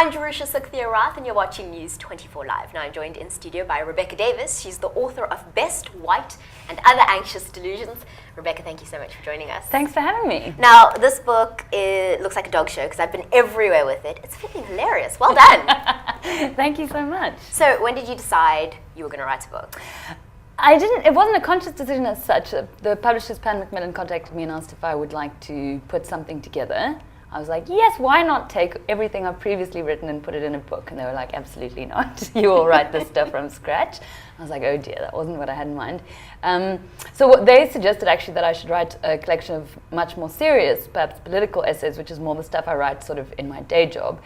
I'm Jerusha Sukthia Rath, and you're watching News 24 Live. Now, I'm joined in studio by Rebecca Davis. She's the author of Best White and Other Anxious Delusions. Rebecca, thank you so much for joining us. Thanks for having me. Now, this book looks like a dog show because I've been everywhere with it. It's flipping hilarious. Well done. Thank you so much. So, when did you decide you were going to write a book? It wasn't a conscious decision as such. The publishers, Pan Macmillan, contacted me and asked if I would like to put something together. I was like, yes, why not take everything I've previously written and put it in a book? And they were like, absolutely not. You will write this stuff from scratch. I was like, oh dear, that wasn't what I had in mind. So what they suggested actually that I should write a collection of much more serious, perhaps political essays, which is more the stuff I write sort of in my day job.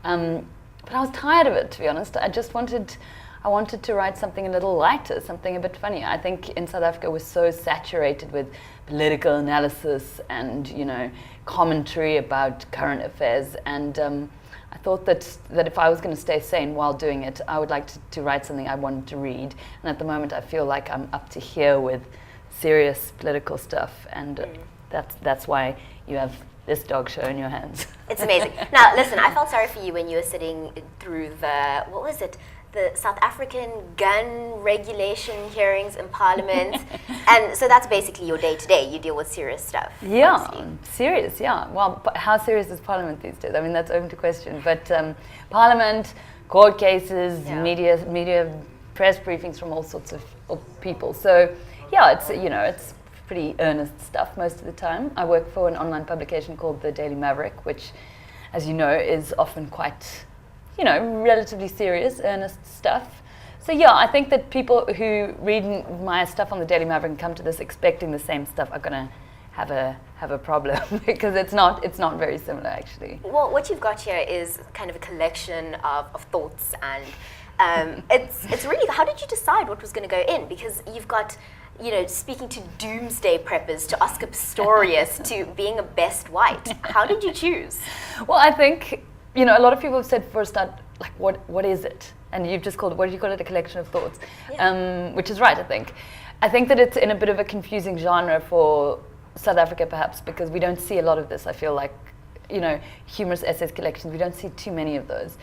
But I was tired of it, to be honest. I wanted to write something a little lighter, something a bit funnier. I think in South Africa we're so saturated with political analysis and, commentary about current affairs. And I thought that if I was going to stay sane while doing it, I would like to write something I wanted to read. And at the moment I feel like I'm up to here with serious political stuff. And that's why you have this dog show in your hands. It's amazing. Now, listen, I felt sorry for you when you were sitting through the South African gun regulation hearings in Parliament. And so that's basically your day-to-day. You deal with serious stuff. Yeah, honestly. Serious, yeah. Well, how serious is Parliament these days? I mean, that's open to question. But Parliament, court cases, media, press briefings from all sorts of people. So, yeah, it's pretty earnest stuff most of the time. I work for an online publication called The Daily Maverick, which, as you know, is often quite relatively serious, earnest stuff. So yeah, I think that people who read my stuff on the Daily Maverick and come to this expecting the same stuff are going to have a problem because it's not very similar actually. Well, what you've got here is kind of a collection of thoughts, and it's really, how did you decide what was going to go in? Because you've got speaking to doomsday preppers, to Oscar Pistorius, to being a best white. How did you choose? Well, I think a lot of people have said for a start, like, what is it? And you've just called it, what did you call it, a collection of thoughts? Yeah. Which is right, I think. I think that it's in a bit of a confusing genre for South Africa, perhaps, because we don't see a lot of this. I feel like, humorous essays collections, we don't see too many of those.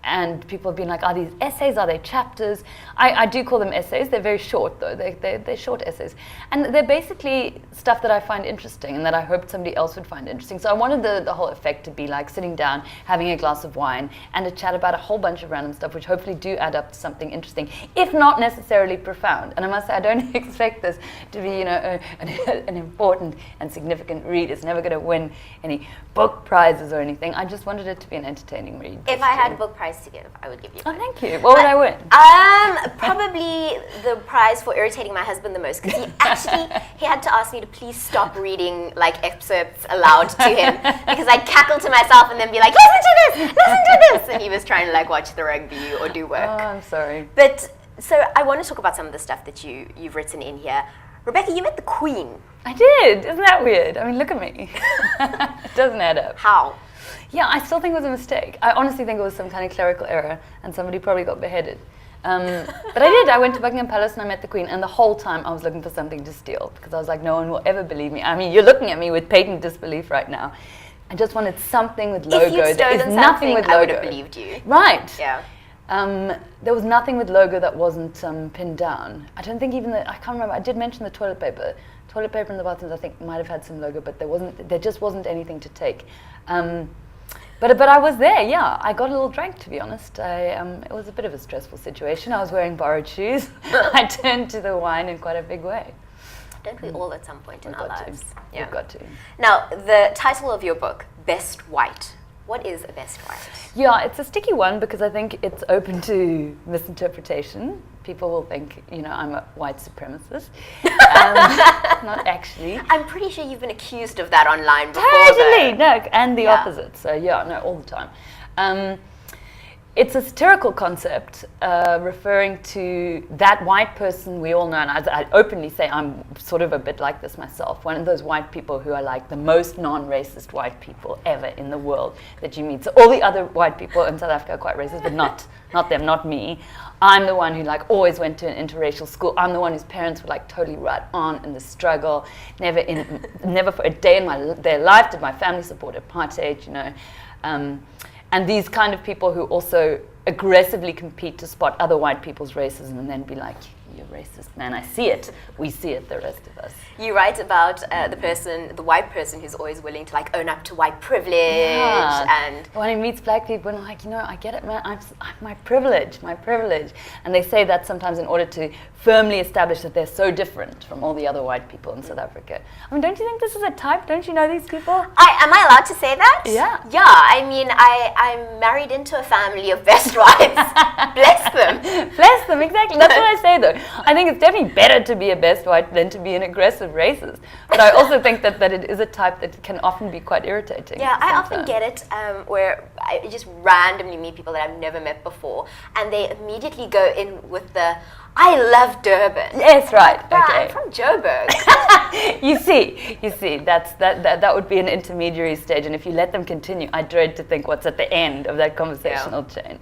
And people have been like, are these essays? Are they chapters? I do call them essays. They're very short, though. They're short essays. And they're basically stuff that I find interesting and that I hoped somebody else would find interesting. So I wanted the whole effect to be like sitting down, having a glass of wine, and a chat about a whole bunch of random stuff, which hopefully do add up to something interesting, if not necessarily profound. And I must say, I don't expect this to be, an important and significant read. It's never going to win any book prizes or anything. I just wanted it to be an entertaining read. If I had a book prize to give, I would give you one. Oh, thank you. What would I win? Probably the prize for irritating my husband the most, because he had to ask me to please stop reading like excerpts aloud to him because I'd cackle to myself and then be like, listen to this, and he was trying to like watch the rugby or do work. Oh, I'm sorry. But so I want to talk about some of the stuff that you've written in here. Rebecca, you met the Queen. I did. Isn't that weird? I mean, look at me. It doesn't add up. How? Yeah, I still think it was a mistake. I honestly think it was some kind of clerical error and somebody probably got beheaded. But I did. I went to Buckingham Palace and I met the Queen, and the whole time I was looking for something to steal because I was like, no one will ever believe me. I mean, you're looking at me with patent disbelief right now. I just wanted something with logo. If you'd stolen nothing with logo. I would have believed you. Right. Yeah. There was nothing with logo that wasn't pinned down. I don't think even I can't remember. I did mention the toilet paper. Toilet paper in the bathrooms, I think, might have had some logo, but there just wasn't anything to take. But I was there, yeah. I got a little drunk, to be honest. It was a bit of a stressful situation. I was wearing borrowed shoes. I turned to the wine in quite a big way. Don't we all at some point in our lives? Yeah. We've got to. Now, the title of your book, Best White. What is a best white? Yeah, it's a sticky one because I think it's open to misinterpretation. People will think, I'm a white supremacist. Not actually. I'm pretty sure you've been accused of that online before. Totally, no, and the opposite. So yeah, no, all the time. It's a satirical concept referring to that white person we all know, and I openly say I'm sort of a bit like this myself, one of those white people who are like the most non-racist white people ever in the world that you meet. So all the other white people in South Africa are quite racist, but not them, not me. I'm the one who like always went to an interracial school. I'm the one whose parents were like totally right on in the struggle. Never for a day in their life did my family support apartheid, And these kind of people who also aggressively compete to spot other white people's racism and then be like, you're racist, man, I see it. We see it, the rest of us. You write about the white person who's always willing to like own up to white privilege and when he meets black people, and I'm like, I get it, man. I'm my privilege. And they say that sometimes in order to firmly establish that they're so different from all the other white people in South Africa. I mean, don't you think this is a type? Don't you know these people? Am I allowed to say that? Yeah. Yeah, I mean, I'm married into a family of best whites. Bless them. Bless them, exactly. That's what I say, though. I think it's definitely better to be a best white than to be an aggressive racist. But I also think that it is a type that can often be quite irritating. Yeah, I often get it where I just randomly meet people that I've never met before, and they immediately go in with the, I love Durban. Yes, right. Okay. I'm from Joburg. You see, that would be an intermediary stage, and if you let them continue, I dread to think what's at the end of that conversational chain.